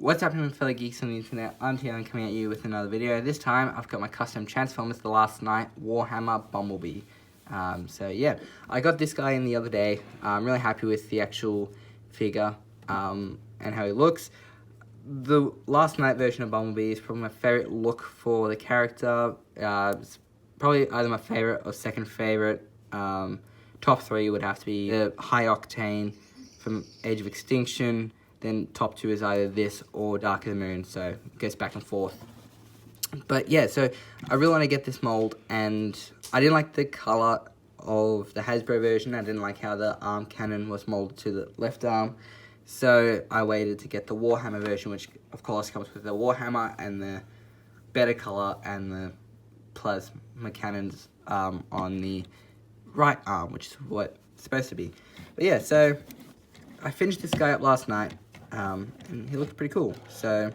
What's happening, fellow geeks on the internet? I'm TGun coming at you with another video. This time I've got my custom Transformers The Last Night Warhammer Bumblebee. So yeah, I got this guy in the other day. I'm really happy with the actual figure and how he looks. The Last Night version of Bumblebee is probably my favourite look for the character. It's probably either my favourite or second favourite. Top three would have to be the High Octane from Age of Extinction. Then top two is either this or Dark of the Moon, so it goes back and forth. But yeah, so I really want to get this mold, and I didn't like the colour of the Hasbro version. I didn't like how the arm cannon was molded to the left arm. So I waited to get the Warhammer version, which of course comes with the Warhammer and the better colour and the plasma cannons on the right arm, which is what it's supposed to be. But yeah, so I finished this guy up last night. And he looked pretty cool. So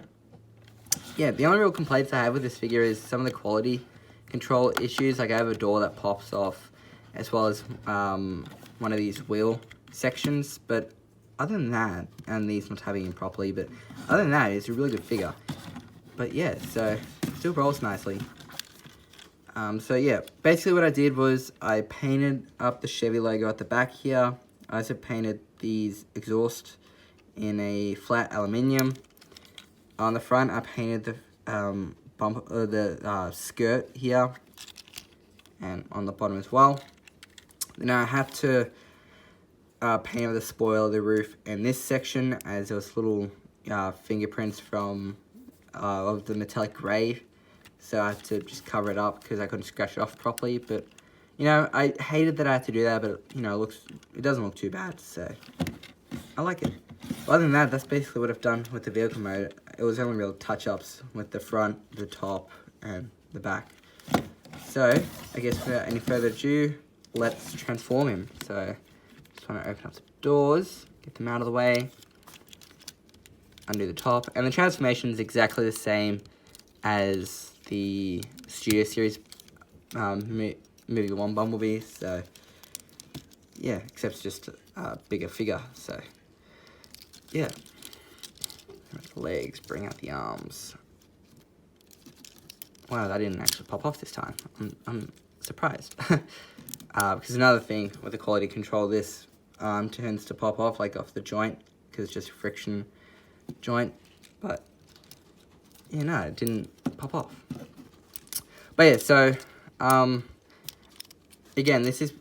yeah, the only real complaints I have with this figure is some of the quality control issues. Like I have a door that pops off, as well as one of these wheel sections. But other than that, and these not having him properly, but other than that, it's a really good figure. But yeah, so still rolls nicely. So yeah, basically what I did was I painted up the Chevy logo at the back here. I also painted these exhaust in a flat aluminium. On the front, I painted the skirt here, and on the bottom as well. Then I had to paint over the spoiler, the roof, and this section, as there was little fingerprints from of the metallic grey. So I had to just cover it up because I couldn't scratch it off properly. But you know, I hated that I had to do that, but you know, it doesn't look too bad. So I like it. Other than that, that's basically what I've done with the vehicle mode. It was only real touch-ups with the front, the top, and the back. So, I guess without any further ado, let's transform him. So, just want to open up the doors, get them out of the way, undo the top. And the transformation is exactly the same as the Studio Series movie 1 Bumblebee. So, yeah, except it's just a bigger figure. So, yeah, the legs, bring out the arms. Wow, that didn't actually pop off this time. I'm surprised. Because another thing with the quality control, this arm tends to pop off, like off the joint, because it's just a friction joint. But, yeah, no, it didn't pop off. But yeah, so, again, this is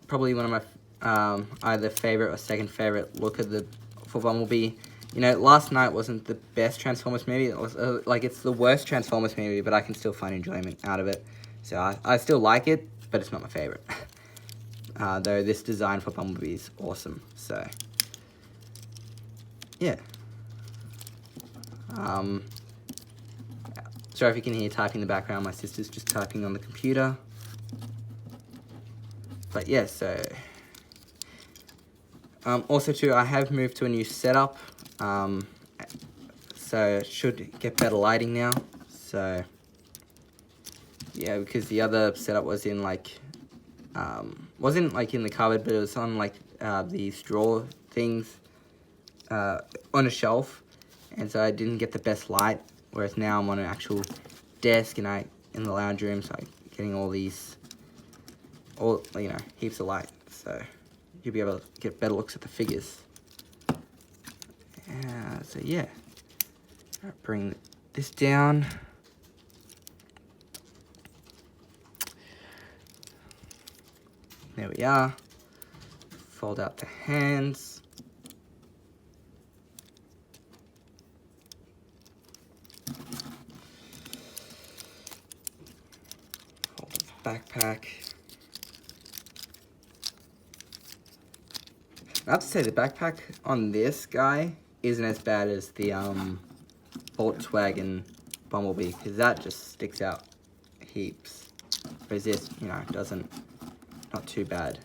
probably one of my either favourite or second favourite look at for Bumblebee. You know, Last Night wasn't the best Transformers movie. It was like, it's the worst Transformers movie, but I can still find enjoyment out of it. So I still like it, but it's not my favourite. Though this design for Bumblebee is awesome. So yeah. Sorry if you can hear typing in the background. My sister's just typing on the computer. But yeah, so also too, I have moved to a new setup, so should get better lighting now. So yeah, because the other setup was in like, wasn't like in the cupboard, but it was on like these drawer things on a shelf, and so I didn't get the best light. Whereas now I'm on an actual desk and in the lounge room, so I'm getting all these, heaps of light. So you'll be able to get better looks at the figures. So yeah, I'll bring this down. There we are. Fold out the hands. Fold the backpack. I have to say, the backpack on this guy isn't as bad as the Volkswagen Bumblebee, because that just sticks out heaps. Whereas this, not too bad.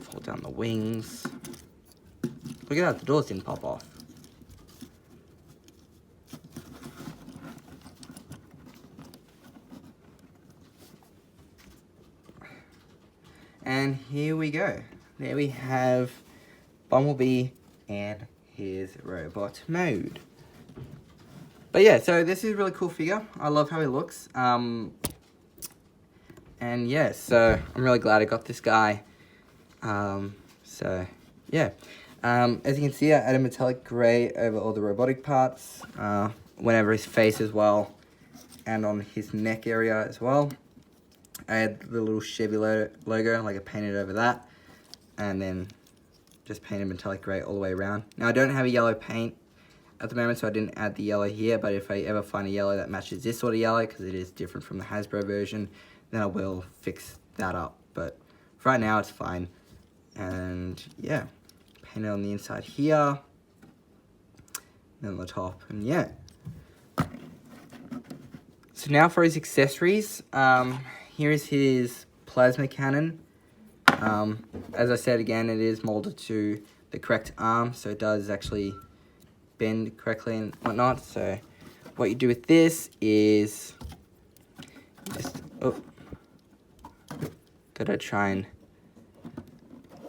Fold down the wings. Look at that, the doors didn't pop off. And here we go. There we have Bumblebee and his robot mode. But yeah, so this is a really cool figure. I love how he looks. And yeah, so I'm really glad I got this guy. So yeah. As you can see, I added metallic grey over all the robotic parts. Went over his face as well. And on his neck area as well. I had the little Chevy logo, like I painted over that. And then just painted metallic grey all the way around. Now I don't have a yellow paint at the moment, so I didn't add the yellow here, but if I ever find a yellow that matches this sort of yellow, because it is different from the Hasbro version, then I will fix that up. But for right now, it's fine. And yeah, paint it on the inside here, then on the top, and yeah. So now for his accessories, here is his plasma cannon. As I said again, it is molded to the correct arm, so it does actually bend correctly and whatnot. So what you do with this is just, gotta try and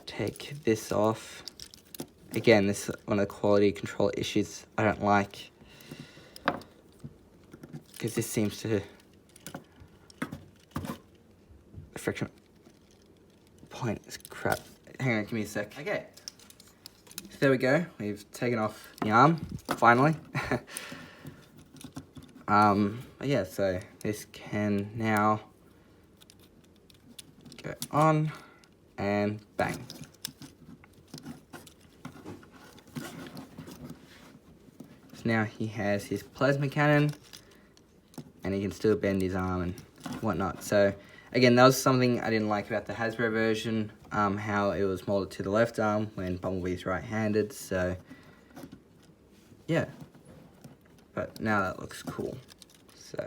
take this off. Again, this is one of the quality control issues I don't like, because this seems to the friction point is crap. Hang on, give me a sec. Okay. So there we go. We've taken off the arm, finally. But yeah, so this can now go on and bang. So now he has his plasma cannon and he can still bend his arm and whatnot. So again, that was something I didn't like about the Hasbro version, how it was molded to the left arm when Bumblebee's right-handed, so yeah. But now that looks cool. So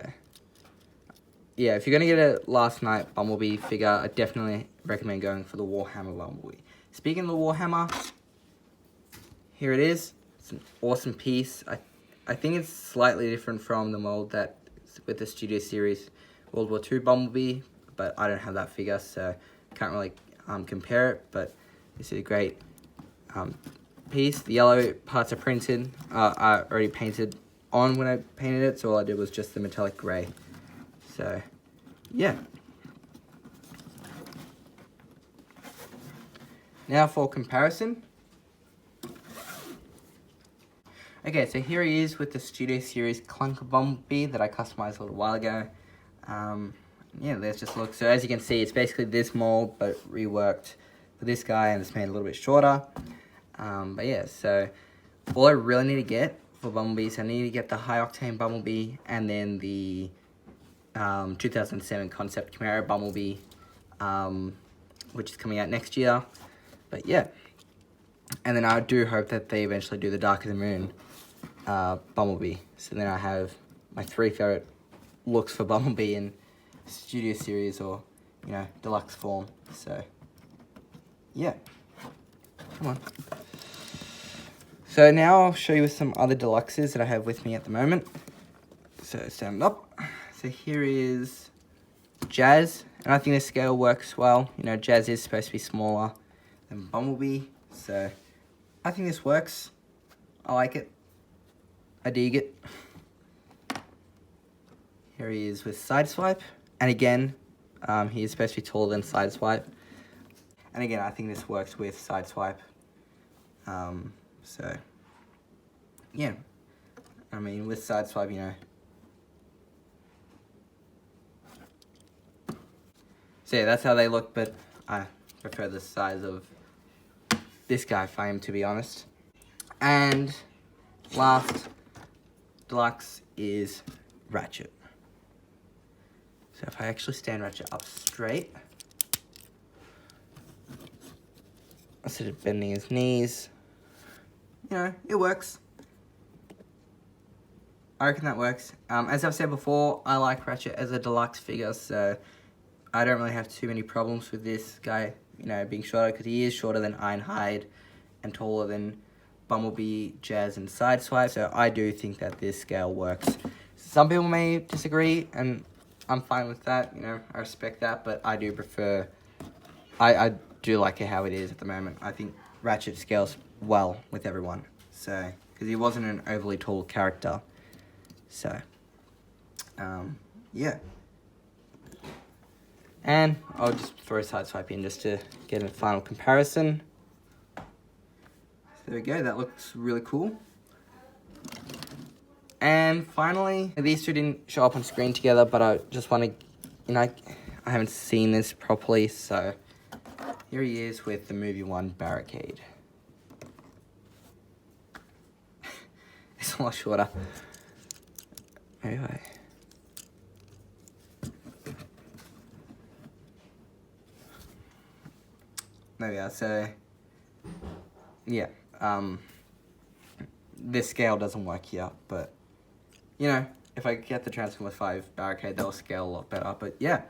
yeah, if you're gonna get a Last Night Bumblebee figure, I definitely recommend going for the Warhammer Bumblebee. Speaking of the Warhammer, here it is. It's an awesome piece. I think it's slightly different from the mold that with the Studio Series World War II Bumblebee, but I don't have that figure, so can't really compare it. But this is a great piece. The yellow parts are printed. I already painted on when I painted it, so all I did was just the metallic grey. So yeah. Now for comparison. Okay, so here he is with the Studio Series Clunker Bumblebee that I customized a little while ago. Yeah, let's just look. So as you can see, it's basically this mold, but reworked for this guy, and it's made a little bit shorter. But yeah, so all I really need to get for Bumblebees, I need to get the High Octane Bumblebee, and then the 2007 Concept Camaro Bumblebee, which is coming out next year. But yeah, and then I do hope that they eventually do the Dark of the Moon Bumblebee. So then I have my 3 favorite looks for Bumblebee in Studio Series or, you know, deluxe form. So yeah, come on. So now I'll show you some other deluxes that I have with me at the moment. So stand up. So here is Jazz, and I think the scale works well. You know, Jazz is supposed to be smaller than Bumblebee, so I think this works. I like it. I dig it. Here he is with Sideswipe, and again, he is supposed to be taller than Sideswipe. And again, I think this works with Sideswipe. So yeah, I mean, with Sideswipe, you know. So yeah, that's how they look, but I prefer the size of this guy for him, to be honest. And last deluxe is Ratchet. So if I actually stand Ratchet up straight, instead of bending his knees, you know, it works. I reckon that works. As I've said before, I like Ratchet as a deluxe figure, so I don't really have too many problems with this guy, you know, being shorter, because he is shorter than Ironhide and taller than Bumblebee, Jazz, and Sideswipe. So I do think that this scale works. Some people may disagree, and I'm fine with that. You know, I respect that, but I do prefer. I do like it how it is at the moment. I think Ratchet scales well with everyone. So because he wasn't an overly tall character, So, yeah. And I'll just throw Sideswipe in just to get a final comparison. So there we go, that looks really cool. And finally, these two didn't show up on screen together, but I just want to, you know, I haven't seen this properly, so here he is with the movie 1 Barricade. It's a lot shorter. Anyway. There we are, so, yeah, this scale doesn't work here, but, you know, if I get the Transformers 5 Barricade, they'll scale a lot better, but yeah.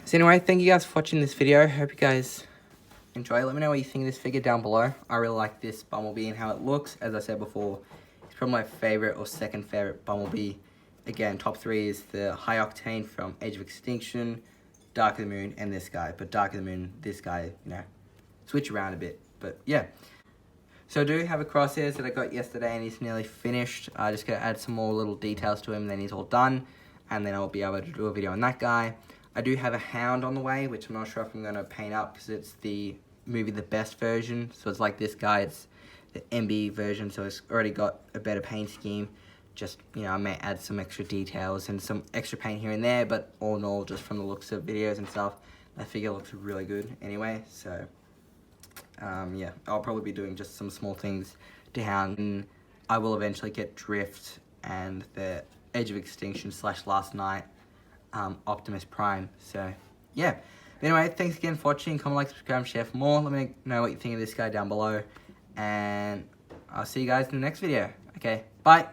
So anyway, thank you guys for watching this video. Hope you guys enjoy. Let me know what you think of this figure down below. I really like this Bumblebee and how it looks. As I said before, it's probably my favorite or second favorite Bumblebee. Again, top 3 is the High Octane from Age of Extinction, Dark of the Moon, and this guy. But Dark of the Moon, this guy, you know, switch around a bit. But yeah. So I do have a crosshairs that I got yesterday and he's nearly finished. I just got to add some more little details to him, then he's all done. And then I'll be able to do a video on that guy. I do have a Hound on the way, which I'm not sure if I'm going to paint up because it's the movie The Best version. So it's like this guy, it's the MB version, so it's already got a better paint scheme. Just, you know, I may add some extra details and some extra paint here and there, but all in all, just from the looks of videos and stuff, that figure looks really good anyway. So, yeah, I'll probably be doing just some small things to Hound. And I will eventually get Drift and the Age of Extinction / Last Night Optimus Prime. So, yeah. But anyway, thanks again for watching. Comment, like, subscribe, share for more. Let me know what you think of this guy down below. And I'll see you guys in the next video. Okay, bye.